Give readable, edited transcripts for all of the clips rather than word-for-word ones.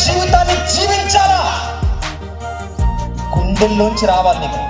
జీవితాన్ని జీవించాలా, గుండెల్లోంచి రావాలి నీకు.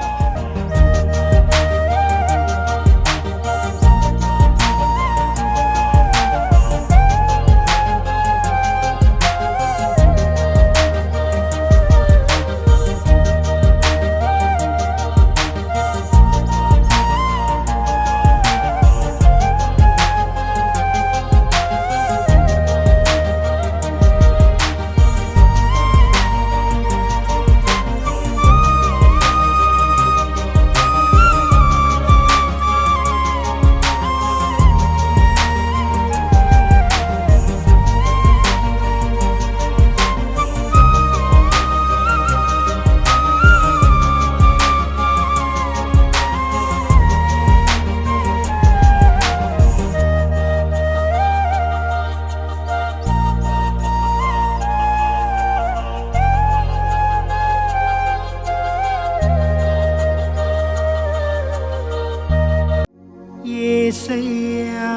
యేసయ్యా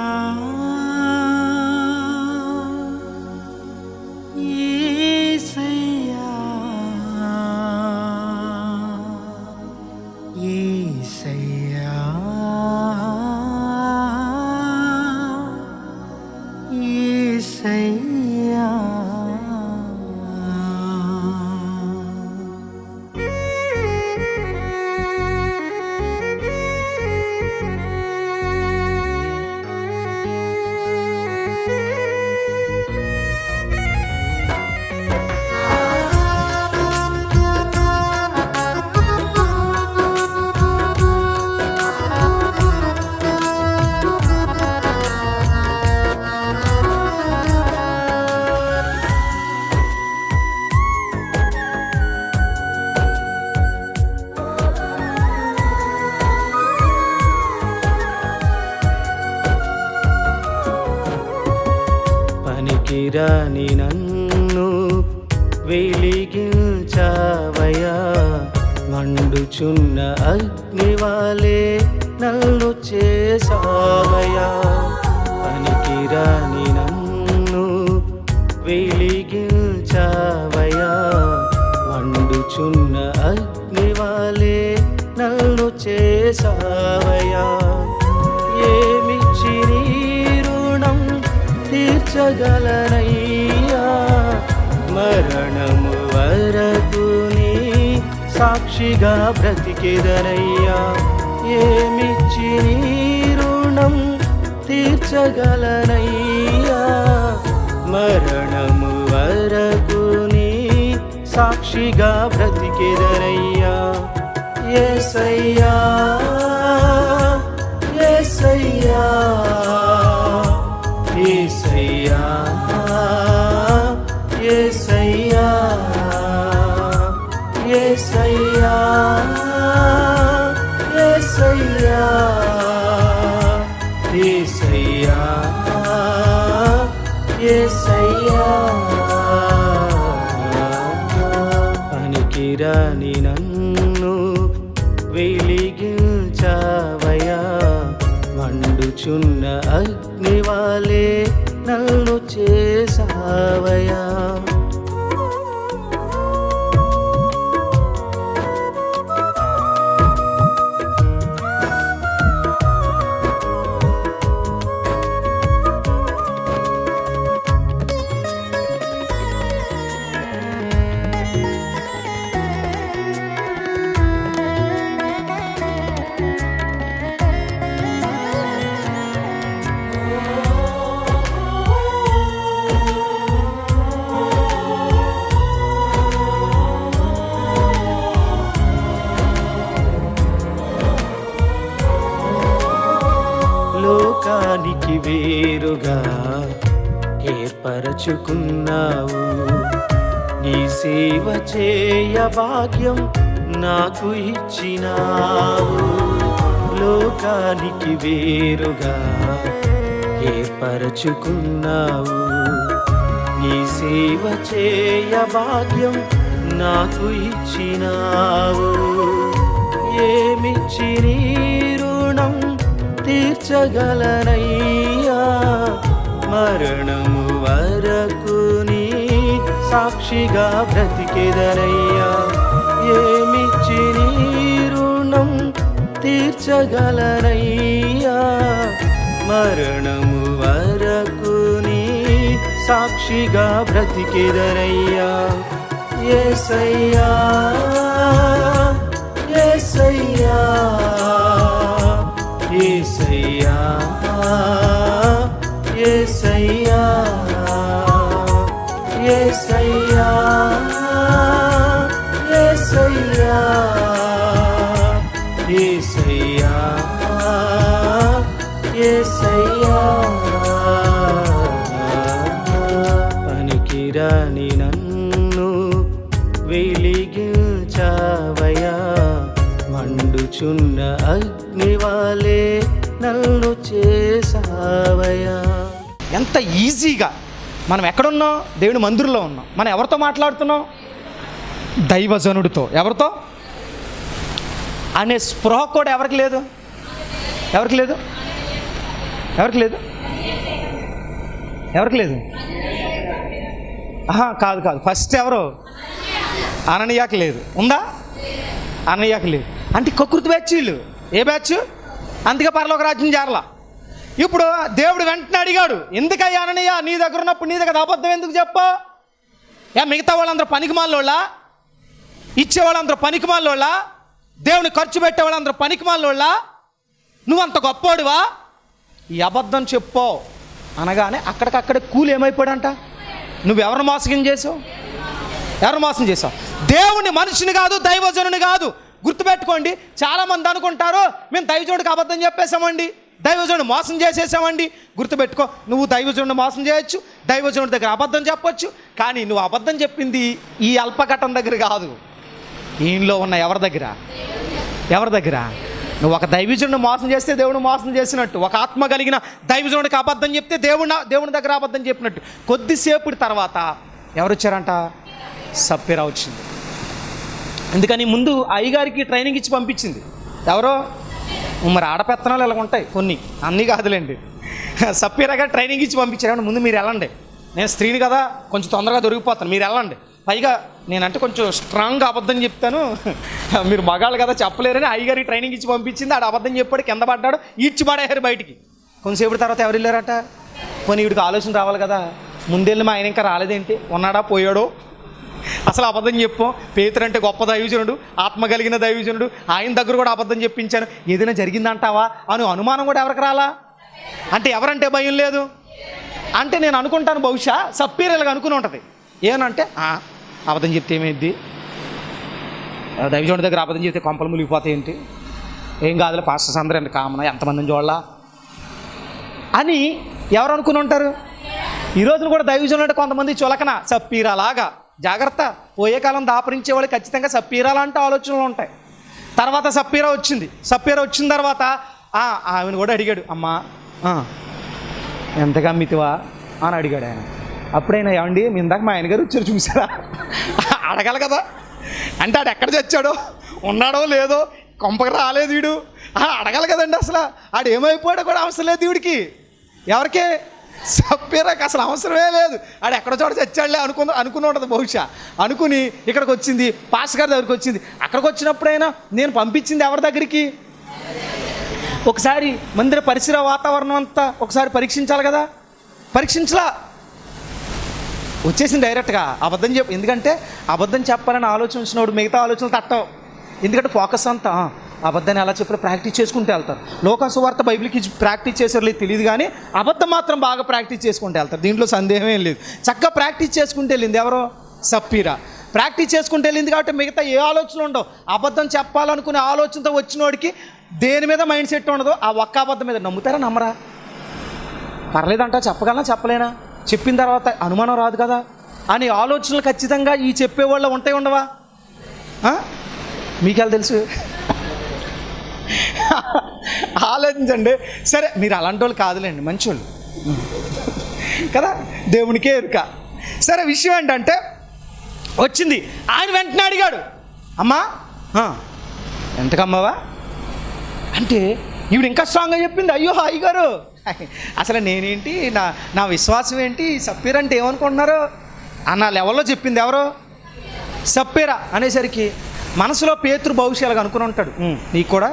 యేసయ్యా యేసయ్యా యేసయ్యా పనికిరాని నన్ను వెలిగించావయ్యా, మండుచున్న అగ్నివాలే నన్ను చేసావయ్యా. పనికిరాని నన్ను వెలిగించావయ్యా, మండుచున్న అగ్నివాలే నన్ను చేసావయ్యా. ఏమిచ్చి నీ రుణం తీర్చగలనయ్యా, మరణము వరకు నీ సాక్షిగా బ్రతికెదనయ్యా. ఏమిచ్చి నీ రుణం తీర్చగలనయ్యా, మరణము వరకు నీ సాక్షిగా బ్రతికెదనయ్యా. యేసయ్యా యేసయ్యా యేసయ్యా యేసయ్యా యేసయ్యా యేసయ్యా యేసయ్యా యేసయ్యా. పనికిరాని నన్ను వెలిగించావయ్యా, మండుచున్న అగ్నివాలే నన్ను చేసావయ్యా. లోకానికి వేరుగా ఏర్పరచుకున్నావు, నీ సేవ చేయ భాగ్యం నాకు ఇచ్చినావు. లోకానికి వేరుగా ఏర్పరచుకున్నావు, నీ సేవ చేయ భాగ్యం నాకు ఇచ్చినావు. ఏమిచ్చి నీ రుణం తీర్చగలనయ్యా, మరణము వరకు నీ సాక్షిగా బ్రతికెదనయ్యా. ఏమిచ్చి నీ రుణం తీర్చగలనయ్యా. మరణము వరకు నీ సాక్షిగా బ్రతికెదనయ్యా. యేసయ్యా యేసయ్యా యేసయ్యా యేసయ్యా యేసయ్యా యేసయ్యా యేసయ్యా యేసయ్యా. పనికిరాని నన్ను వెలిగించావయ్యా. మండుచున్న అగ్నివాలే నన్ను చేసావయ్యా. ఎంత ఈజీగా మనం ఎక్కడున్నాం? దేవుని మందిరంలో ఉన్నాం. మనం ఎవరితో మాట్లాడుతున్నాం? దైవజనుడితో. ఎవరితో అనే స్పృహ కూడా ఎవరికి లేదు? ఎవరికి లేదు? ఎవరికి లేదు? ఎవరికి లేదు? కాదు కాదు, ఫస్ట్ ఎవరు? అననీయాకి లేదు. ఉందా? అననీయాకి లేదు. అంటే కకృతి బ్యాచ్ వీళ్ళు. ఏ బ్యాచ్? అందుకే పరలోక రాజ్యం చేరలా. ఇప్పుడు దేవుడు వెంటనే అడిగాడు, ఎందుకయ్యా అననీయ నీ దగ్గర ఉన్నప్పుడు నీ దగ్గర అబద్ధం ఎందుకు చెప్పా? మిగతా వాళ్ళందరూ పనికిమాలోళ్ళ, ఇచ్చేవాళ్ళందరూ పనికిమాలోళ్ళ, దేవుని ఖర్చు పెట్టేవాళ్ళందరూ పనికిమాలోళ్ళ, నువ్వంత గొప్పోడువా? ఈ అబద్ధం చెప్పో అనగానే అక్కడికక్కడే కూలి ఏమైపోయాడంట? నువ్వెవరిని మోసం చేసావు? ఎవరు మోసం చేసావు? దేవుని మనిషిని కాదు, దైవజనుని కాదు. గుర్తుపెట్టుకోండి. చాలామంది అనుకుంటారు మేము దైవజనుడికి అబద్ధం చెప్పేసామండి, దైవజనుడు మోసం చేసేసామండి. గుర్తుపెట్టుకో, నువ్వు దైవజనుడిని మోసం చేయొచ్చు, దైవజనుడి దగ్గర అబద్ధం చెప్పొచ్చు, కానీ నువ్వు అబద్ధం చెప్పింది ఈ అల్పఘటన దగ్గర కాదు, ఈయనలో ఉన్న ఎవరి దగ్గర? ఎవరి దగ్గర? నువ్వు ఒక దైవజనుడిని మోసం చేస్తే దేవుడు మోసం చేసినట్టు, ఒక ఆత్మ కలిగిన దైవజనుడికి అబద్ధం చెప్తే దేవుని దగ్గర అబద్ధం చెప్పినట్టు. కొద్దిసేపటి తర్వాత ఎవరు వచ్చారంట? సప్పీరా వచ్చింది. ఎందుకని ముందు అయ్యగారికి ట్రైనింగ్ ఇచ్చి పంపించింది. ఎవరో మరి ఆడపెత్తనాలు ఇలా ఉంటాయి కొన్ని, అన్నీ కాదులేండి. సప్పీరా గారు ట్రైనింగ్ ఇచ్చి పంపించారు. ముందు మీరు వెళ్ళండి, నేను స్త్రీని కదా కొంచెం తొందరగా దొరికిపోతాను, మీరు వెళ్ళండి. పైగా నేనంటే కొంచెం స్ట్రాంగ్గా అబద్ధం చెప్తాను, మీరు మగాళ్ళు కదా చెప్పలేరని అయ్యగారికి ట్రైనింగ్ ఇచ్చి పంపించింది. ఆడ అబద్ధం చెప్పాడు, కింద పడ్డాడు, ఈడ్చి పడేయారు బయటికి. కొంతసేపటి తర్వాత ఎవరు వెళ్ళారట? పోనీ వీడికి ఆలోచన రావాలి కదా, ముందెళ్ళి మా ఆయన ఇంకా రాలేదేంటి, ఉన్నాడా పోయాడో, అసలు అబద్ధం చెప్పు. పేతురు అంటే గొప్ప దైవజనుడు, ఆత్మ కలిగిన దైవజనుడు, ఆయన దగ్గర కూడా అబద్ధం చెప్పించాను, ఏదైనా జరిగిందంటావా అని అనుమానం కూడా ఎవరికి రాలా? అంటే ఎవరంటే భయం లేదు అంటే నేను అనుకుంటాను, బహుశా సప్పీరలుగా అనుకుని ఉంటుంది. ఏమనంటే అబద్ధం చెప్తే ఏమైంది, దైవజనుడి దగ్గర అబద్ధం చెప్తే కొంపలు మునిగిపోతాయి ఏంటి, ఏం కాదులే పాస్టర్స్ అందరూ అంటే కామన్, ఎంతమందిని చూడాలా అని ఎవరు అనుకుని ఉంటారు. ఈ రోజున కూడా దైవజనుడు అంటే కొంతమంది చులకన, సప్పీరాలాగా. జాగ్రత్త, పోయే కాలం దాపరించే వాళ్ళు ఖచ్చితంగా సప్పీరాలంటే ఆలోచనలు ఉంటాయి. తర్వాత సప్పీరా వచ్చింది. సప్పీరా వచ్చిన తర్వాత ఆమెను కూడా అడిగాడు, అమ్మా ఎంతగా అమ్మితివా అని అడిగాడు ఆయన. అప్పుడైనా ఏమండి మీ ఇందాక మా ఆయన గారు వచ్చారు చూసారా అడగాలి కదా. అంటే ఆడు ఎక్కడ చచ్చాడో, ఉన్నాడో లేదో, కొంపకి రాలేదు వీడు, అడగాలి కదండి. అసలు ఆడు ఏమైపోయాడో కూడా అవసరం లేదు వీడికి. ఎవరికే? సప్పీరాకి అసలు అవసరమే లేదు. ఆడు ఎక్కడో చోట చచ్చాడులే అనుకుని ఉంటుంది బహుశా. అనుకుని ఇక్కడికి వచ్చింది, పాస్ గారి దగ్గరికి వచ్చింది. అక్కడికి వచ్చినప్పుడైనా నేను పంపించింది ఎవరి దగ్గరికి? ఒకసారి మందిర పరిసర వాతావరణం అంతా ఒకసారి పరీక్షించాలి కదా. పరీక్షించలా, వచ్చేసింది డైరెక్ట్గా అబద్ధం ఎందుకంటే అబద్ధం చెప్పాలని ఆలోచన వచ్చినప్పుడు మిగతా ఆలోచనలు తట్టవు. ఎందుకంటే ఫోకస్ అంతా అబద్ధాన్ని ఎలా చెప్పాలో ప్రాక్టీస్ చేసుకుంటూ వెళ్తారు. లోకాసు వార్త బైబిల్కి ప్రాక్టీస్ చేసారు లేదు తెలియదు, కానీ అబద్ధం మాత్రం బాగా ప్రాక్టీస్ చేసుకుంటూ వెళ్తారు. దీంట్లో సందేహం ఏం లేదు. చక్కగా ప్రాక్టీస్ చేసుకుంటూ వెళ్ళింది ఎవరో? సప్పీరా. ప్రాక్టీస్ చేసుకుంటూ వెళ్ళింది కాబట్టి మిగతా ఏ ఆలోచనలు ఉండవు. అబద్ధం చెప్పాలనుకునే ఆలోచనతో వచ్చినోడికి దేని మీద మైండ్ సెట్ ఉండదు, ఆ ఒక్క అబద్ధం మీద. నమ్ముతారా నమ్మరా? పర్లేదంట, చెప్పగలనా చెప్పలేనా, చెప్పిన తర్వాత అనుమానం రాదు కదా అని ఆలోచనలు ఖచ్చితంగా ఈ చెప్పేవాళ్ళు ఉంటాయి ఉండవా? మీకెలా తెలుసు? ఆలోచించండి. సరే మీరు అలాంటి వాళ్ళు కాదులేండి, మంచోళ్ళు కదా, దేవునికే ఎరుక. సరే విషయం ఏంటంటే వచ్చింది, ఆయన వెంటనే అడిగాడు, అమ్మా ఎంతకమ్మావా అంటే ఈవిడ ఇంకా స్ట్రాంగ్గా చెప్పింది. అయ్యో అయ్యగారు అసలు నేనేంటి, నా విశ్వాసం ఏంటి, సప్పీర్ అంటే ఏమనుకుంటున్నారు, అన్న లెవెల్లో చెప్పింది ఎవరు? సప్పేరా అనేసరికి మనసులో పేతురు భవిష్యాలుగా అనుకుని ఉంటాడు, నీకు కూడా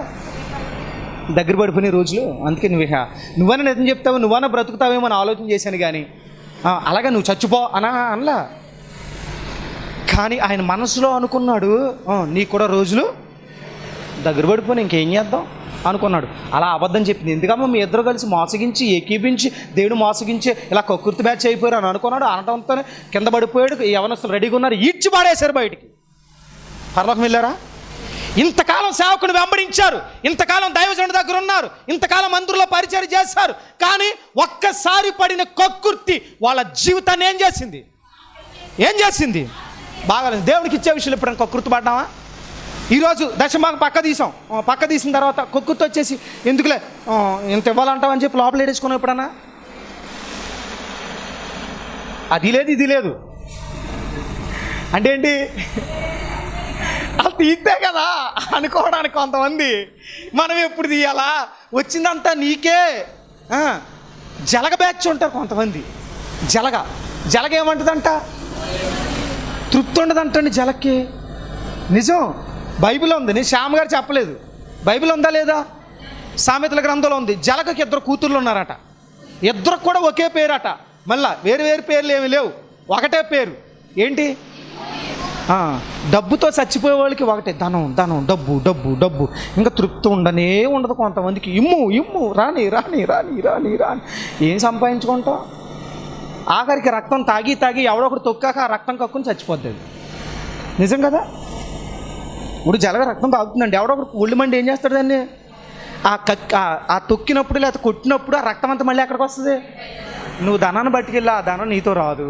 దగ్గర పడిపోయిన రోజులు, అందుకే నువ్వన్నా నిజం చెప్తావు, నువ్వన్నా బ్రతుకుతావేమో అని ఆలోచన చేశాను, కానీ అలాగే నువ్వు చచ్చిపో అనలా. కానీ ఆయన మనసులో అనుకున్నాడు, నీకు కూడా రోజులు దగ్గర పడిపోయి ఇంకేం చేద్దాం అనుకున్నాడు. అలా అబద్ధం చెప్పింది. ఎందుకమ్మా మీ ఇద్దరు కలిసి మోసగించి ఏకీపించి దేవుడు మోసగించి ఇలా కక్కుర్తి బ్యాచ్ అయిపోయారు అని అనుకున్నాడు. అనడంతోనే కింద పడిపోయాడు. యవనస్తులు రెడీగా ఉన్నారు, ఈడ్చి పాడేశారు బయటికి. పరలోకం వెళ్ళారా? ఇంతకాలం సేవకుని వెంబడించారు, ఇంతకాలం దైవజనుడి దగ్గర ఉన్నారు, ఇంతకాలం మందిరంలో పరిచయం చేశారు, కానీ ఒక్కసారి పడిన కక్కుర్తి వాళ్ళ జీవితాన్ని ఏం చేసింది? బాగాలేదు. దేవునికి ఇచ్చే విషయంలో ఎప్పుడైనా కక్కుర్తి పడ్డామా? ఈరోజు దశమభాగం పక్క తీసిన తర్వాత కక్కుర్తి వచ్చేసి ఎందుకులే ఇంత ఇవ్వాలంటావని చెప్పి లోపల ఏడేసుకున్నావు ఎప్పుడన్నా? అది లేదు ఇది లేదు అంటే ఏంటి? అది తీస్తే కదా అనుకోవడానికి కొంతమంది. మనం ఎప్పుడు తీయాలా? వచ్చిందంతా నీకే. జలగ బ్యాచ్ ఉంటారు కొంతమంది. జలగ ఏమంటుందంట? తృప్తి ఉండదంటండి జలక్కి. నిజం, బైబిల్ ఉంది. నేను శ్యామ్ గారు చెప్పలేదు, బైబిల్ ఉందా లేదా? సామెతల గ్రంథంలో ఉంది. జలగకి 2 కూతుర్లు ఉన్నారట. 2 కూడా ఒకే పేరట. మళ్ళా వేరు పేర్లు ఏమి లేవు, ఒకటే పేరు. ఏంటి? డబ్బుతో చచ్చిపోయే వాళ్ళకి ఒకటే, ధనం డబ్బు. ఇంకా తృప్తి ఉండదు కొంతమందికి. ఇమ్ము రాని ఏం సంపాదించుకుంటాం? ఆఖరికి రక్తం తాగి ఎవడో ఒకటి తొక్కాక ఆ రక్తం కక్కుని చచ్చిపోద్ది. నిజం కదా? ఇప్పుడు జలగ రక్తం తాగుతుందండి, ఎవడో ఒకటి ఒళ్ళు మండి ఏం చేస్తాడు దాన్ని? ఆ తొక్కినప్పుడు లేకపోతే కొట్టినప్పుడు ఆ రక్తం అంతా మళ్ళీ ఎక్కడికి వస్తుంది? నువ్వు ధనాన్ని బట్టుకెళ్ళి ఆ ధనం నీతో రాదు.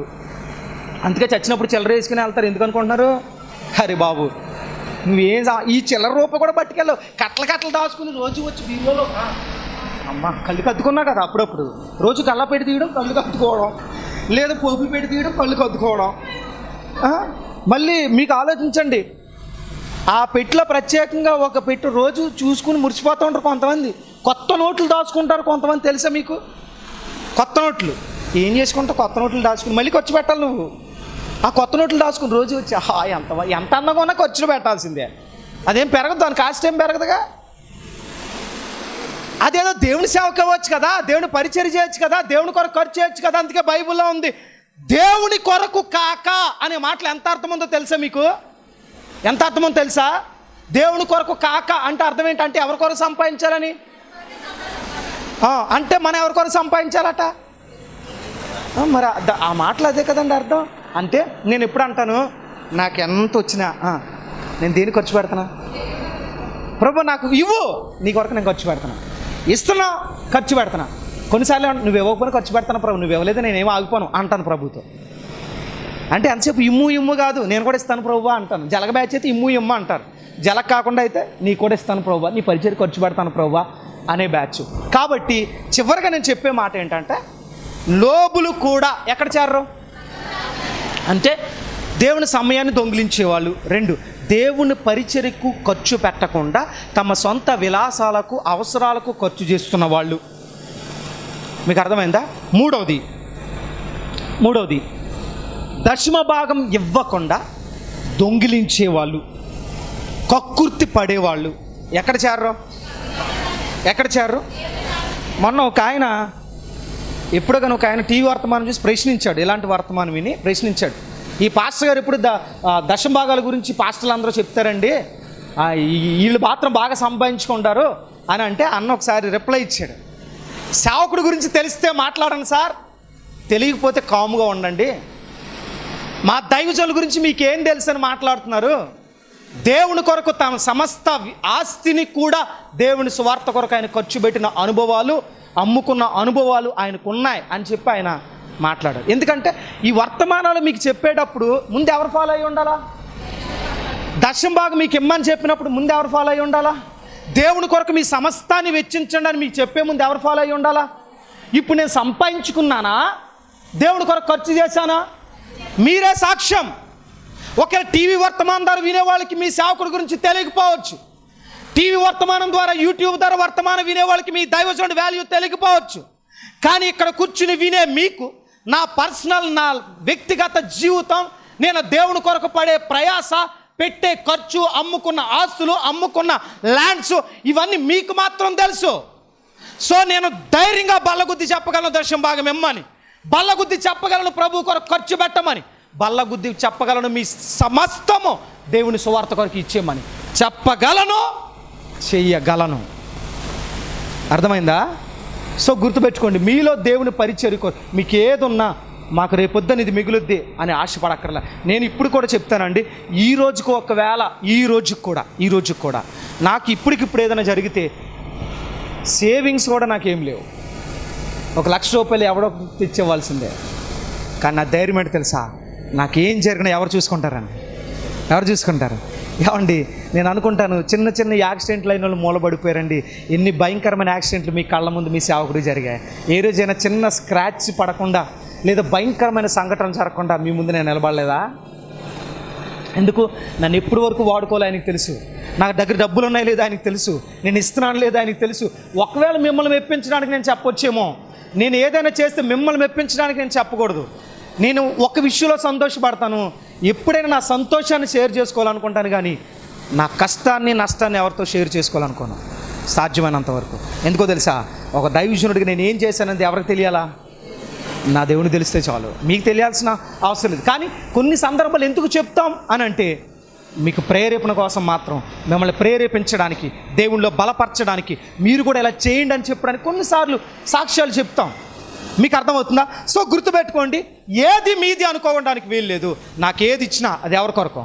అందుకే చచ్చినప్పుడు చిల్లర వేసుకుని వెళ్తారు. ఎందుకు అనుకుంటున్నారు? అరే బాబు ఈ చిల్లర రూపాయి కూడా పట్టుకెళ్ళవు, కట్టలు దాచుకుని రోజు వచ్చి బీరువాలో అమ్మ కళ్ళు కద్దుకున్నా కదా. అప్పుడప్పుడు రోజు కళ్ళ పెట్టి తీయడం, కళ్ళు కద్దుకోవడం, లేదా పోపులు పెట్టి తీయడం, కళ్ళు కద్దుకోవడం. మళ్ళీ మీకు ఆలోచించండి, ఆ పెట్టిలో ప్రత్యేకంగా ఒక పెట్టు రోజు చూసుకుని మురిసిపోతూ ఉంటారు కొంతమంది. కొత్త నోట్లు దాచుకుంటారు కొంతమంది, తెలుసా మీకు? కొత్త నోట్లు ఏం చేసుకుంటావు? కొత్త నోట్లు దాచుకుని మళ్ళీ ఖర్చు పెట్టాలి నువ్వు. ఆ కొత్త నోట్లు దాచుకుని రోజు వచ్చి ఎంత అందంగా ఉన్నా ఖర్చులు పెట్టాల్సిందే. అదేం పెరగదు, దాని కాస్ట్ ఏం పెరగదుగా. అదేదో దేవుని సేవకు ఇవ్వచ్చు కదా, దేవుని పరిచర్య చేయొచ్చు కదా, దేవుని కొరకు ఖర్చు చేయొచ్చు కదా. అందుకే బైబిల్లో ఉంది, దేవుని కొరకు కాక అనే మాటలు ఎంత అర్థం ఉందో తెలుసా మీకు? ఎంత అర్థమో తెలుసా? దేవుని కొరకు కాక అంటే అర్థం ఏంటంటే ఎవరి కొరకు సంపాదించాలని. అంటే మనం ఎవరి కొరకు సంపాదించాలట? మరి ఆ మాటలు అదే కదండి అర్థం. అంటే నేను ఎప్పుడు అంటాను, నాకు ఎంత వచ్చినా నేను దేనికి ఖర్చు పెడతానా? ప్రభు నాకు ఇవ్వు, నీ కొరకు నేను ఖర్చు పెడతాను. ఇస్తున్నా, ఖర్చు పెడతాను. కొన్నిసార్లు నువ్వు ఇవ్వకపోయినా ఖర్చు పెడతాను ప్రభు, నువ్వు ఇవ్వలేదు నేనేమో ఆగిపోను అంటాను ప్రభుతో. అంటే ఎంతసేపు ఇమ్ము కాదు, నేను కూడా ఇస్తాను ప్రభువా అంటాను. జలగ బ్యాచ్ అయితే ఇమ్ము అంటారు. జలగ కాకుండా అయితే నీ కూడా ఇస్తాను ప్రభువా, నీ పరిచయం ఖర్చు పెడతాను ప్రభువా అనే బ్యాచ్. కాబట్టి చివరిగా నేను చెప్పే మాట ఏంటంటే, లోబులు కూడా ఎక్కడ చేరరు అంటే దేవుని సమయాన్ని దొంగిలించేవాళ్ళు. 2, దేవుని పరిచర్యకు ఖర్చు పెట్టకుండా తమ సొంత విలాసాలకు అవసరాలకు ఖర్చు చేస్తున్న వాళ్ళు. మీకు అర్థమైందా? మూడవది దశమ భాగం ఇవ్వకుండా దొంగిలించేవాళ్ళు, కక్కుర్తి పడేవాళ్ళు. ఎక్కడ చేరరు? మొన్న ఒక ఆయన ఎప్పుడో కానీ ఒక ఆయన టీవీ వర్తమానం చూసి ప్రశ్నించాడు. ఇలాంటి వర్తమానం విని ప్రశ్నించాడు, ఈ పాస్టర్ గారు ఇప్పుడు దశమ భాగాల గురించి పాస్టర్లు అందరూ చెప్తారండి, వీళ్ళు మాత్రం బాగా సంపాదించుకుంటారు అని అంటే అన్న ఒకసారి రిప్లై ఇచ్చాడు, సేవకుడి గురించి తెలిస్తే మాట్లాడండి సార్, తెలియకపోతే కాముగా ఉండండి. మా దైవజనుల గురించి మీకేం తెలుసు అని మాట్లాడుతున్నారు. దేవుని కొరకు తమ సమస్త ఆస్తిని కూడా దేవుని సువార్త కొరకు ఆయన ఖర్చు పెట్టిన అనుభవాలు, అమ్ముకున్న అనుభవాలు ఆయనకు ఉన్నాయి అని చెప్పి ఆయన మాట్లాడారు. ఎందుకంటే ఈ వర్తమానాలు మీకు చెప్పేటప్పుడు ముందు ఎవరు ఫాలో అయ్యి ఉండాలా? దశమ భాగం మీకు ఇమ్మని చెప్పినప్పుడు ముందు ఎవరు ఫాలో అయ్యి ఉండాలా? దేవుని కొరకు మీ సమస్తాన్ని వెచ్చించండి అని మీకు చెప్పే ముందు ఎవరు ఫాలో అయ్యి ఉండాలా? ఇప్పుడు నేను సంపాదించుకున్నానా, దేవుని కొరకు ఖర్చు చేశానా? మీరే సాక్ష్యం. ఒకవేళ టీవీ వర్తమానం ద్వారా వినేవాళ్ళకి మీ సేవకుడి గురించి తెలియకపోవచ్చు, టీవీ వర్తమానం ద్వారా యూట్యూబ్ ద్వారా వర్తమానం వినేవాళ్ళకి మీ దైవజనుడి వాల్యూ తెలియకపోవచ్చు, కానీ ఇక్కడ కూర్చుని వినే మీకు నా పర్సనల్, నా వ్యక్తిగత జీవితం, నేను దేవుని కొరకు పడే ప్రయాస, పెట్టే ఖర్చు, అమ్ముకున్న ఆస్తులు, అమ్ముకున్న ల్యాండ్స్, ఇవన్నీ మీకు మాత్రం తెలుసు. సో నేను ధైర్యంగా బల్లగుద్ది చెప్పగలను దర్శనం భాగం ఇమ్మని, బల్లగుద్ది చెప్పగలను ప్రభు కొరకు ఖర్చు పెట్టమని, బల్లగుద్ది చెప్పగలను మీ సమస్తము దేవుని సువార్త కొరకు ఇచ్చేయమని చెప్పగలను, చెయ్యగలను. అర్థమైందా? సో గుర్తుపెట్టుకోండి, మీలో దేవుని పరిచర్య మీకు ఏదున్నా మాకు రేపొద్దున ఇది మిగులుద్ది అని ఆశపడక్కర్లా. నేను ఇప్పుడు కూడా చెప్తానండి, ఈ రోజుకు ఒకవేళ ఈ రోజుకి కూడా నాకు ఇప్పటికిప్పుడు ఏదైనా జరిగితే సేవింగ్స్ కూడా నాకేం లేవు. 1,00,000 రూపాయలు ఎవడో తెచ్చేవాల్సిందే. కానీ నా ధైర్యం ఏంటి తెలుసా? నాకేం జరిగినా ఎవరు చూసుకుంటారు? ఏమండి, నేను అనుకుంటాను చిన్న చిన్న యాక్సిడెంట్లు అయిన వాళ్ళు మూలబడిపోయారండి. ఎన్ని భయంకరమైన యాక్సిడెంట్లు మీ కళ్ళ ముందు మీ సేవకుడికి జరిగాయి. ఏ రోజైనా చిన్న స్క్రాచ్ పడకుండా లేదా భయంకరమైన సంఘటన జరగకుండా మీ ముందు నేను నిలబడలేదా? ఎందుకు? నన్ను ఎప్పటి వరకు వాడుకోవాలి ఆయనకి తెలుసు. నాకు దగ్గర డబ్బులు ఉన్నాయి లేదా ఆయనకి తెలుసు. నేను ఇస్తున్నాను లేదా ఆయనకి తెలుసు. ఒకవేళ మిమ్మల్ని మెప్పించడానికి నేను చెప్పొచ్చేమో, నేను ఏదైనా చేస్తే మిమ్మల్ని మెప్పించడానికి నేను చెప్పకూడదు. నేను ఒక విషయంలో సంతోషపడతాను, ఎప్పుడైనా నా సంతోషాన్ని షేర్ చేసుకోవాలనుకుంటాను, కానీ నా కష్టాన్ని, నష్టాన్ని ఎవరితో షేర్ చేసుకోవాలనుకోను సాధ్యమైనంత వరకు. ఎందుకో తెలుసా? ఒక దైవజనుడికి నేను ఏం చేశానది ఎవరికి తెలియాలా? నా దేవుని తెలిస్తే చాలు, మీకు తెలియాల్సిన అవసరం లేదు. కానీ కొన్ని సందర్భాలు ఎందుకు చెప్తాం అని అంటే, మీకు ప్రేరేపణ కోసం మాత్రం, మిమ్మల్ని ప్రేరేపించడానికి, దేవుళ్ళో బలపరచడానికి, మీరు కూడా ఇలా చేయండి అని చెప్పడానికి కొన్నిసార్లు సాక్ష్యాలు చెప్తాం. మీకు అర్థమవుతుందా? సో గుర్తుపెట్టుకోండి, ఏది మీది అనుకోవడానికి వీలు లేదు. నాకు ఏది ఇచ్చినా అది ఎవరి కొరకు?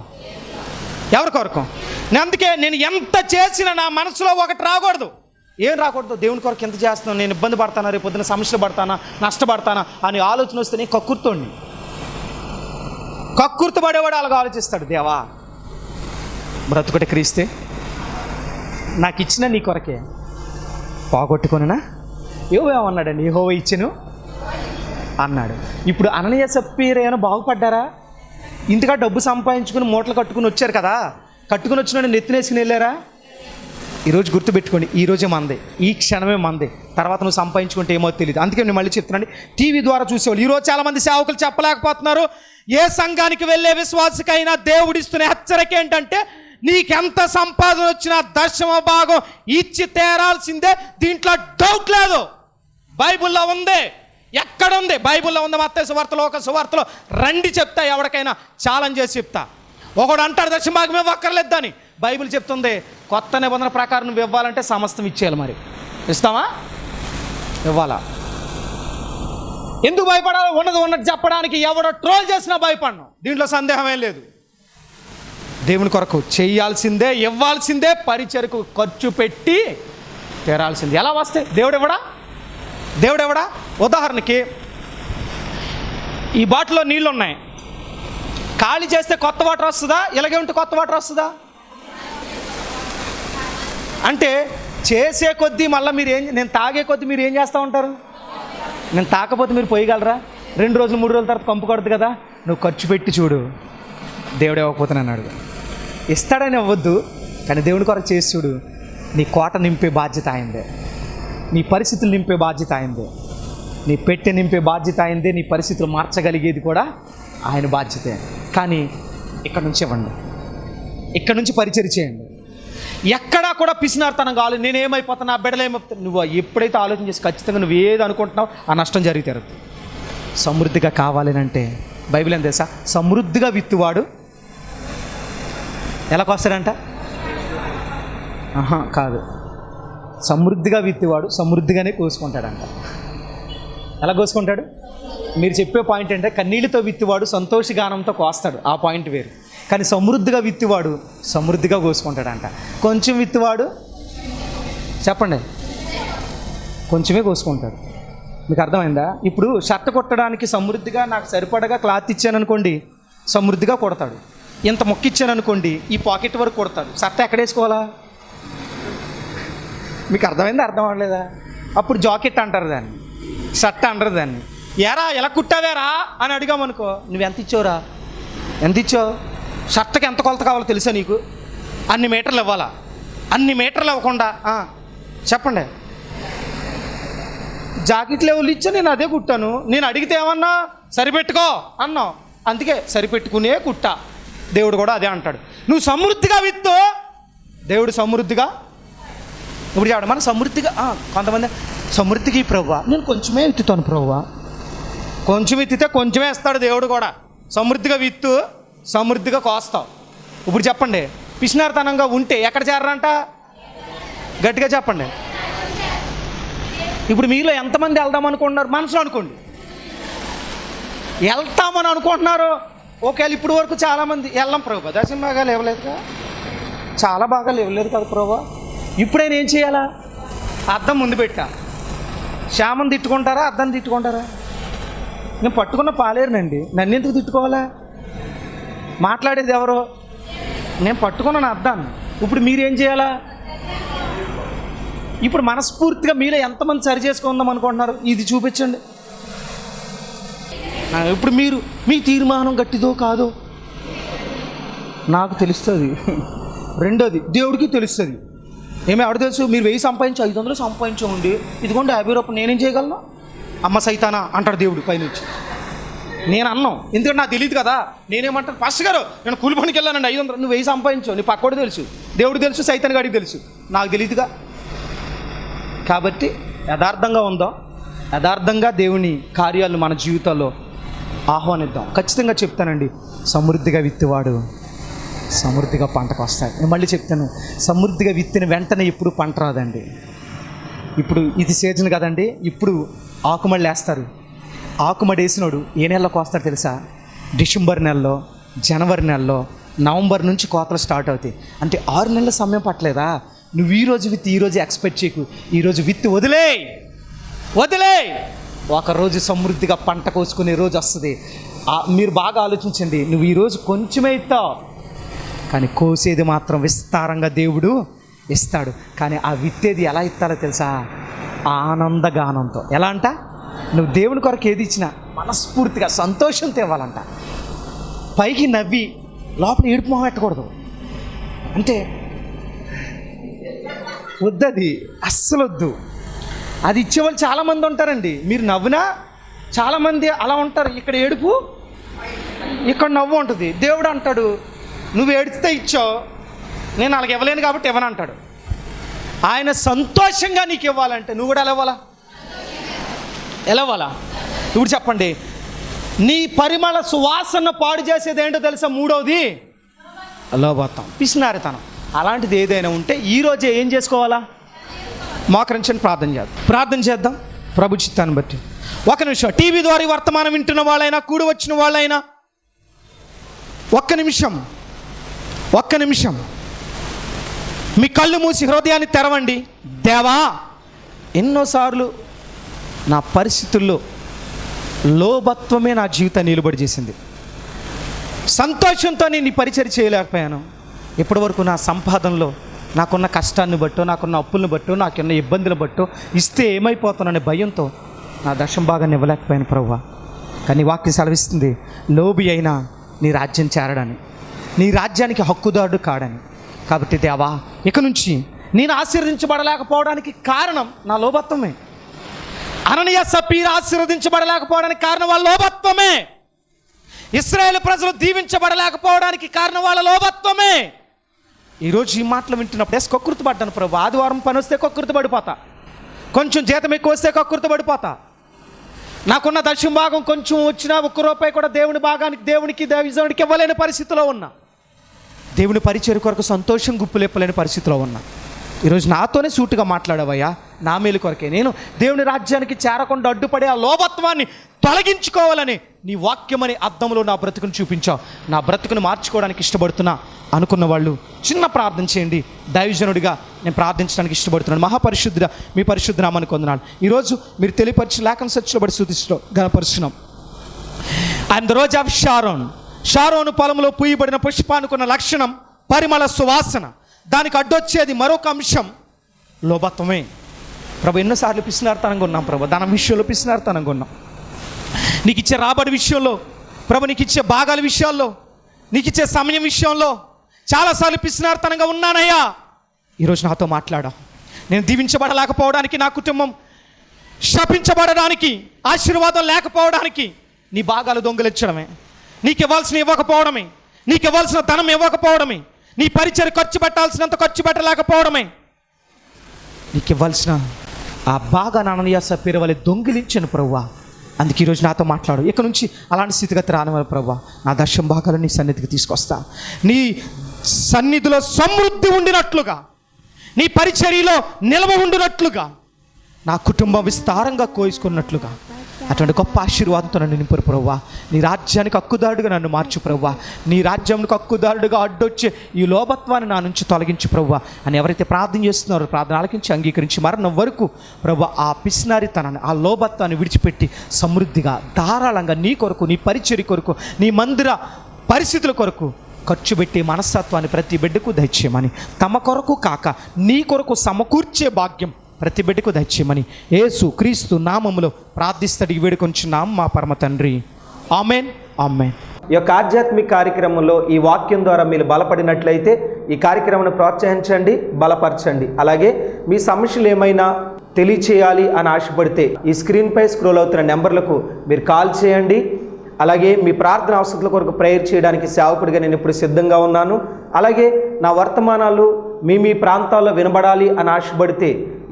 అందుకే నేను ఎంత చేసినా నా మనసులో ఒకటి రాకూడదు. ఏం రాకూడదు? దేవుని కొరకు ఎంత చేస్తున్నాను, నేను ఇబ్బంది పడతానా, రేపు పొద్దున సమస్యలు పడతానా, నష్టపడతానా అని ఆలోచన వస్తే నేను కక్కుర్తి పడేవాడు అలాగ ఆలోచిస్తాడు. దేవా, బ్రతుకుట క్రీస్తే, నాకు ఇచ్చిన నీ కొరకే, పోగొట్టుకొనినా ఏమన్నాడండి? యెహోవా ఇచ్చెను అన్నాడు. ఇప్పుడు అననీయ సప్పీరేనా బాగుపడ్డారా? ఇంతగా డబ్బు సంపాదించుకుని మూటలు కట్టుకుని వచ్చారు కదా, కట్టుకుని వచ్చిన నెత్తినేసుకుని వెళ్ళారా? ఈరోజు గుర్తుపెట్టుకోండి, ఈరోజే మందే, ఈ క్షణమే మందే. తర్వాత నువ్వు సంపాదించుకుంటే ఏమో తెలియదు. అందుకే నేను మళ్ళీ చెప్తున్నాను, టీవీ ద్వారా చూసేవాళ్ళు ఈరోజు చాలామంది సేవకులు చెప్పలేకపోతున్నారు. ఏ సంఘానికి వెళ్ళే విశ్వాసకైనా దేవుడిస్తున్న హెచ్చరిక ఏంటంటే, నీకెంత సంపాదన వచ్చినా దశమ భాగం ఇచ్చి తేరాల్సిందే, దీంట్లో డౌట్ లేదు. బైబిల్లో ఉంది. ఎక్కడ ఉంది? బైబిల్లో ఉంది. మత్తయి సువార్తలో, లోక సువార్తలో రండి చెప్తా, ఎవరికైనా ఛాలెంజ్ చేసి చెప్తా. ఒకడు అంటాడు దశమ భాగం ఇవ్వక్కర్లేదు అని. బైబిల్ చెప్తుంది, కొత్త నిబంధన ప్రకారం నువ్వు ఇవ్వాలంటే సమస్తం ఇచ్చేయాలి. మరి ఇస్తావా? ఇవ్వాలా? ఎందుకు భయపడాలి? ఉన్నది చెప్పడానికి ఎవడో ట్రోల్ చేసినా భయపడను, దీంట్లో సందేహమేం లేదు. దేవుని కొరకు చేయాల్సిందే, ఇవ్వాల్సిందే, పరిచర్కు ఖర్చు పెట్టి తీరాల్సిందే. ఎలా వస్తే? దేవుడు ఎవడా? ఉదాహరణకి ఈ బాటిల్లో నీళ్ళు ఉన్నాయి, ఖాళీ చేస్తే కొత్త వాటర్ వస్తుందా? ఇలాగే ఉంటే కొత్త వాటర్ వస్తుందా? అంటే చేసే కొద్దీ మళ్ళీ నేను తాగే కొద్దీ మీరు ఏం చేస్తూ ఉంటారు? నేను తాకపోతే మీరు పోయగలరా? 2 రోజులు 3 రోజుల తర్వాత కంపు కొడదు కదా. నువ్వు ఖర్చు పెట్టి చూడు, దేవుడు ఇవ్వకపోతే నన్ను అడుగు. ఇస్తాడని ఇవ్వద్దు, కానీ దేవుని కొరకు చేసి చూడు. నీ కోట నింపే బాధ్యత అయిందే, నీ పరిస్థితులు నింపే బాధ్యత అయిందే, నీ పెట్టె నింపే బాధ్యత అయిందే, నీ పరిస్థితులు మార్చగలిగేది కూడా ఆయన బాధ్యతే. కానీ ఇక్కడ నుంచి ఇవ్వండి, ఇక్కడ నుంచి పరిచర్య చేయండి. ఎక్కడా కూడా పిసినార్తనం కావాలి, నేనేమైపోతాను, నా బిడ్డలు ఏమైపోతాను. నువ్వు ఎప్పుడైతే ఆలోచన చేసి ఖచ్చితంగా నువ్వు ఏది అనుకుంటున్నావు ఆ నష్టం జరిగి తీరుతుంది. సమృద్ధిగా కావాలనంటే బైబిల్ ఏం తెలుసా? సమృద్ధిగా విత్తువాడు ఎలా కోస్తాడంట? కాదు, సమృద్ధిగా విత్తువాడు సమృద్ధిగానే కోసుకుంటాడంట. ఎలా కోసుకుంటాడు? మీరు చెప్పే పాయింట్ అంటే కన్నీళ్ళతో విత్తువాడు సంతోషగానంతో కోస్తాడు, ఆ పాయింట్ వేరు. కానీ సమృద్ధిగా విత్తువాడు సమృద్ధిగా కోసుకుంటాడంట. కొంచెం విత్తువాడు చెప్పండి, కొంచెమే కోసుకుంటాడు. మీకు అర్థమైందా? ఇప్పుడు షర్ట్ కొట్టడానికి సమృద్ధిగా నాకు సరిపడగా క్లాత్ ఇచ్చాననుకోండి, సమృద్ధిగా కొడతాడు. ఇంత మొక్క ఇచ్చాననుకోండి, ఈ పాకెట్ వరకు కొడతాడు. షర్ట్ ఎక్కడ వేసుకోవాలా? మీకు అర్థమైందా? అర్థం అవ్వలేదా? అప్పుడు జాకెట్ అంటారు దాన్ని, షర్ట్ అంటారు దాన్ని. ఎరా ఎలా కుట్టావేరా అని అడిగామనుకో, నువ్వు ఎంత ఇచ్చావురా? ఎంత ఇచ్చావు? షర్ట్కి ఎంత కొలత కావాలో తెలుసా నీకు? అన్ని మీటర్లు ఇవ్వాలా? అన్ని మీటర్లు ఇవ్వకుండా చెప్పండి, జాకెట్ లెవెల్ ఇచ్చా, నేను అదే కుట్టాను. నేను అడిగితే ఏమన్నా సరిపెట్టుకో అన్నావు, అందుకే సరిపెట్టుకునే కుట్టా. దేవుడు కూడా అదే అంటాడు. నువ్వు సమృద్ధిగా విత్తు, దేవుడు సమృద్ధిగా. ఇప్పుడు చెప్పండి, మనం సమృద్ధిగా కొంతమంది సమృద్ధికి ప్రభువా నేను కొంచెమే విత్తుతాను ప్రభువా, కొంచెం విత్తితే కొంచెమే ఇస్తాడు దేవుడు కూడా. సమృద్ధిగా విత్తు, సమృద్ధిగా కోస్తావు. ఇప్పుడు చెప్పండి, పిసినారితనంగా ఉంటే ఎక్కడ చేరరంట? గట్టిగా చెప్పండి. ఇప్పుడు మీలో ఎంతమంది వెళ్దాం అనుకుంటున్నారు? మనసులో అనుకోండి, వెళ్తామని అనుకుంటున్నారు. ఒకవేళ ఇప్పుడు వరకు చాలామంది వెళ్ళాం ప్రభు, దర్శనం బాగా లేవలేదుగా, చాలా బాగా లేవలేదు కదా ప్రభు, ఇప్పుడైనా ఏం చేయాలా? అద్దం ముందు పెట్టా. శ్యామం తిట్టుకుంటారా, అద్దం తిట్టుకుంటారా? నేను పట్టుకున్న పాలేరునండి, నన్ను ఎందుకు తిట్టుకోవాలా? మాట్లాడేది ఎవరు? నేను పట్టుకున్నాను అద్దాన్ని. ఇప్పుడు మీరేం చేయాలా? ఇప్పుడు మనస్ఫూర్తిగా మీలో ఎంతమంది సరి చేసుకుందాం అనుకుంటున్నారు? ఇది చూపించండి. ఇప్పుడు మీరు మీ తీర్మానం గట్టిదో కాదో నాకు తెలుస్తుంది. రెండోది దేవుడికి తెలుస్తుంది. ఏమి ఎవరు తెలుసు? మీరు 1000 సంపాదించి 500 సంపాదించండి, ఇదిగోండి 50 రూపాయలు నేనేం చేయగలను? అమ్మ సైతానా అంటాడు దేవుడు పైనుంచి. నేను అన్నాం, ఎందుకంటే నాకు తెలియదు కదా. నేనేమంటాను, పాస్టర్ గారు నేను కూలి పనికి వెళ్ళానండి 500, నువ్వు 1000 సంపాదించావు, నీ పక్కోడు తెలుసు, దేవుడు తెలుసు, సైతాన్ గాడికి తెలుసు, నాకు తెలియదుగా. కాబట్టి యథార్థంగా ఉందో, యథార్థంగా దేవుని కార్యాలు మన జీవితాల్లో ఆహ్వానిద్దాం. ఖచ్చితంగా చెప్తానండి, సమృద్ధిగా విత్తువాడు సమృద్ధిగా పంటకు వస్తాడు. నేను మళ్ళీ చెప్తాను, సమృద్ధిగా విత్తిన వెంటనే ఇప్పుడు పంట రాదండి. ఇప్పుడు ఇది సీజన్ కదండి, ఇప్పుడు ఆకుమడి వేస్తారు. ఆకుమడి వేసినోడు ఏ నెలలోకి వస్తాడు తెలుసా? డిసెంబర్ నెలలో, జనవరి నెలలో, నవంబర్ నుంచి కోతలు స్టార్ట్ అవుతాయి. అంటే 6 నెలల సమయం పట్టలేదా? నువ్వు ఈరోజు విత్తి ఈరోజు ఎక్స్పెక్ట్ చేయకు, ఈరోజు విత్తి వదిలే ఒకరోజు సమృద్ధిగా పంట కోసుకునే రోజు వస్తుంది. మీరు బాగా ఆలోచించండి, నువ్వు ఈరోజు కొంచెమే ఇస్తావు, కానీ కోసేది మాత్రం విస్తారంగా దేవుడు ఇస్తాడు. కానీ ఆ విత్తేది ఎలా ఇస్తాడో తెలుసా? ఆనందగానంతో. ఎలా అంట? నువ్వు దేవుని కొరకు ఏది ఇచ్చినా మనస్ఫూర్తిగా సంతోషంతో ఇవ్వాలంట. పైకి నవ్వి లోపల ఏడుపు మొహం పెట్టకూడదు. అంటే వద్దది, అస్సలు వద్దు. అది ఇచ్చేవాళ్ళు చాలామంది ఉంటారండి. మీరు నవ్వునా చాలామంది అలా ఉంటారు. ఇక్కడ ఏడుపు, ఇక్కడ నవ్వు ఉంటుంది. దేవుడు అంటాడు, నువ్వు ఏడిస్తే ఇచ్చావు, నేను అలాగ ఇవ్వలేను కాబట్టి ఇవ్వనంటాడు. ఆయన సంతోషంగా నీకు ఇవ్వాలంటే నువ్వు కూడా ఎలా ఇవ్వాలా? ఇప్పుడు చెప్పండి, నీ పరిమళ సువాసన పాడు చేసేది ఏంటో తెలుసా? మూడవది లోబత్తం, పిసినారితనం. అలాంటిది ఏదైనా ఉంటే ఈరోజే ఏం చేసుకోవాలా? మోకరించండి, ప్రార్థన చేద్దాం ప్రభు చిత్తాన్ని బట్టి. ఒక నిమిషం, టీవీ ద్వారా వర్తమానం వింటున్న వాళ్ళైనా, కూడి వచ్చిన వాళ్ళైనా, ఒక్క నిమిషం మీ కళ్ళు మూసి హృదయాన్ని తెరవండి. దేవా, ఎన్నోసార్లు నా పరిస్థితుల్లో లోభత్వమే నా జీవితాన్ని నిలబడి చేసింది. సంతోషంతో నేను ఈ పరిచయం చేయలేకపోయాను. ఇప్పటివరకు నా సంపాదనలో నాకున్న కష్టాన్ని బట్టో, నాకున్న అప్పులను బట్టో, నాకున్న ఇబ్బందులు బట్టో ఇస్తే ఏమైపోతాననే భయంతో నా దశం భాగాన్ని ఇవ్వలేకపోయాను ప్రభువా. కానీ వాక్యం సెలవిస్తుంది, లోబి అయినా నీ రాజ్యం చేరడని, నీ రాజ్యానికి హక్కుదారుడు కాడని. కాబట్టి దేవా, ఇక నుంచి నేను ఆశీర్వదించబడలేకపోవడానికి కారణం నా లోభత్వమే. అననీయ సపీరా ఆశీర్వదించబడలేకపోవడానికి కారణం వాళ్ళ లోభత్వమే. ఇశ్రాయేలు ప్రజలు దీవించబడలేకపోవడానికి కారణం వాళ్ళ లోభత్వమే. ఈరోజు ఈ మాటలు వింటున్నప్పుడు కక్కుర్తి పడ్డాను ప్రభు. ఆదివారం పని వస్తే కక్కుర్తి పడిపోతా, కొంచెం జీతం ఎక్కువ వస్తే కక్కుర్తి పడిపోతా, నాకున్న దశమ భాగం కొంచెం వచ్చినా 1 రూపాయి కూడా దేవునికి ఇవ్వలేని పరిస్థితిలో ఉన్నా, దేవుని పరిచర్య కొరకు సంతోషం గుప్పులేపలేని పరిస్థితిలో ఉన్నా. ఈరోజు నాతోనే సూటుగా మాట్లాడవయ్యా, నా మేలు కొరకే. నేను దేవుని రాజ్యానికి చేరకుండా అడ్డుపడే ఆ లోభత్వాన్ని తొలగించుకోవాలని నీ వాక్యమని అద్దంలో నా బ్రతుకును చూపించావు. నా బ్రతుకును మార్చుకోవడానికి ఇష్టపడుతున్నా అనుకున్న వాళ్ళు చిన్న ప్రార్థన చేయండి. దైవజనుడిగా నేను ప్రార్థించడానికి ఇష్టపడుతున్నాను. మహాపరిశుద్ధుడా, మీ పరిశుద్ధ నామానికి వందనాలు. ఈరోజు మీరు తెలియపరిచి లేఖన సత్యంలో బడి స్తుతిస్తూ గణపరుస్తున్నాం. I am the rose of Sharon పొలంలో పూయబడిన పుష్పానుకున్న లక్షణం పరిమళ సువాసన. దానికి అడ్డొచ్చేది మరొక అంశం లోభత్వమే. ప్రభు, ఎన్నోసార్లు పిసినారితనంగా ఉన్నాం ప్రభు, ధనం విషయంలో పిసినారితనంగా ఉన్నాం. నీకు ఇచ్చే రాబడి విషయంలో ప్రభు, నీకు ఇచ్చే భాగాల విషయాల్లో, నీకు ఇచ్చే సమయం విషయంలో చాలాసార్లు పిసినారితనంగా ఉన్నానయ్యా. ఈరోజు నాతో మాట్లాడా. నేను దీవించబడలేకపోవడానికి, నా కుటుంబం శపించబడడానికి, ఆశీర్వాదం లేకపోవడానికి నీ భాగాలు దొంగిలించడమే, నీకు ఇవ్వాల్సిన ఇవ్వకపోవడమే, నీకు ఇవ్వాల్సిన ధనం ఇవ్వకపోవడమే, నీ పరిచయం ఖర్చు పెట్టాల్సినంత ఖర్చు పెట్టలేకపోవడమే, నీకు ఇవ్వాల్సిన ఆ భాగాన్ని అననీయ సప్పీరా వలె దొంగిలించను ప్రభువా. అందుకే ఈరోజు నాతో మాట్లాడు. ఇక నుంచి అలాంటి స్థితిగతి రానివ్వను ప్రభువా. నా దశం భాగాలు నీ సన్నిధికి తీసుకొస్తా. నీ సన్నిధిలో సమృద్ధి ఉండినట్లుగా, నీ పరిచర్యలో నిల్వ ఉండినట్లుగా, నా కుటుంబం విస్తారంగా కోసుకున్నట్లుగా అటువంటి గొప్ప ఆశీర్వాదంతో నన్ను నింపురు ప్రభువా. నీ రాజ్యానికి హక్కుదారుడుగా నన్ను మార్చు ప్రభువా. నీ రాజ్యానికి హక్కుదారుడుగా అడ్డొచ్చే ఈ లోభత్వాన్ని నా నుంచి తొలగించు ప్రభువా అని ఎవరైతే ప్రార్థన చేస్తున్నారో ప్రార్థన ఆలకించి అంగీకరించి మరణం వరకు ప్రభువా ఆ పిసినారితనాన్ని, ఆ లోభత్వాన్ని విడిచిపెట్టి సమృద్ధిగా ధారాళంగా నీ కొరకు, నీ పరిచర్య కొరకు, నీ మందిర పరిస్థితుల కొరకు ఖర్చు పెట్టే మనస్తత్వాన్ని ప్రతి బిడ్డకు దయచేయమని, తమ కొరకు కాక నీ కొరకు సమకూర్చే భాగ్యం ప్రతి బిడ్డకు దయచేయమని యేసు క్రీస్తు నామములో ప్రార్థిస్తడి వేడుకొంచున్నాం మా పరమ తండ్రి. Amen, amen. ఈ యొక్క ఆధ్యాత్మిక కార్యక్రమంలో ఈ వాక్యం ద్వారా మీరు బలపడినట్లయితే ఈ కార్యక్రమాన్ని ప్రోత్సహించండి, బలపరచండి. అలాగే మీ సమస్యలు ఏమైనా తెలియచేయాలి అని ఆశపడితే ఈ స్క్రీన్పై స్క్రోల్ అవుతున్న నెంబర్లకు మీరు కాల్ చేయండి. అలాగే మీ ప్రార్థన అవసరాల కొరకు ప్రేయర్ చేయడానికి సేవకుడిగా నేను ఇప్పుడు సిద్ధంగా ఉన్నాను. అలాగే నా వర్తమానాలు మీ ప్రాంతాల్లో వినబడాలి అని ఆశపడితే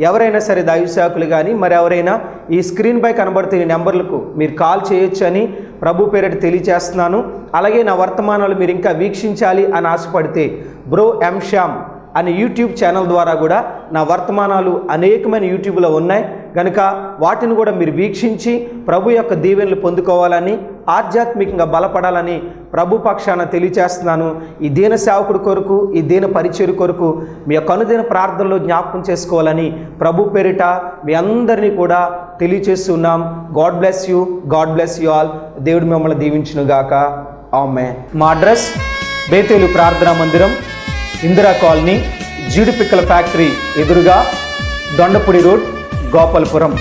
ఎవరైనా సరే దైవ సేవకులు కానీ మరి ఎవరైనా ఈ స్క్రీన్పై కనబడుతున్న నెంబర్లకు మీరు కాల్ చేయొచ్చు అని ప్రభు పేరిట తెలియజేస్తున్నాను. అలాగే నా వర్తమానాలు మీరు ఇంకా వీక్షించాలి అని ఆశపడితే బ్రో ఎం శ్యామ్ అనే యూట్యూబ్ ఛానల్ ద్వారా కూడా నా వర్తమానాలు అనేకమైన యూట్యూబ్లో ఉన్నాయి కనుక వాటిని కూడా మీరు వీక్షించి ప్రభు యొక్క దీవెనలు పొందుకోవాలని, ఆధ్యాత్మికంగా బలపడాలని ప్రభు పక్షాన తెలియచేస్తున్నాను. ఈ దీన సేవకుడి కొరకు, ఈ దీన పరిచర్య కొరకు మీ యొక్క అనుదిన ప్రార్థనలో జ్ఞాపకం చేసుకోవాలని ప్రభు పేరిట మీ అందరినీ కూడా తెలియచేస్తున్నాం. God bless you, God bless you all. దేవుడు మిమ్మల్ని దీవించునుగాక. ఆమేన్. మా అడ్రస్ బేతేలు ప్రార్థనా మందిరం, ఇందిరా కాలనీ, జీడిపిక్కల ఫ్యాక్టరీ ఎదురుగా, దొండపూడి రోడ్, గోపాలపురం.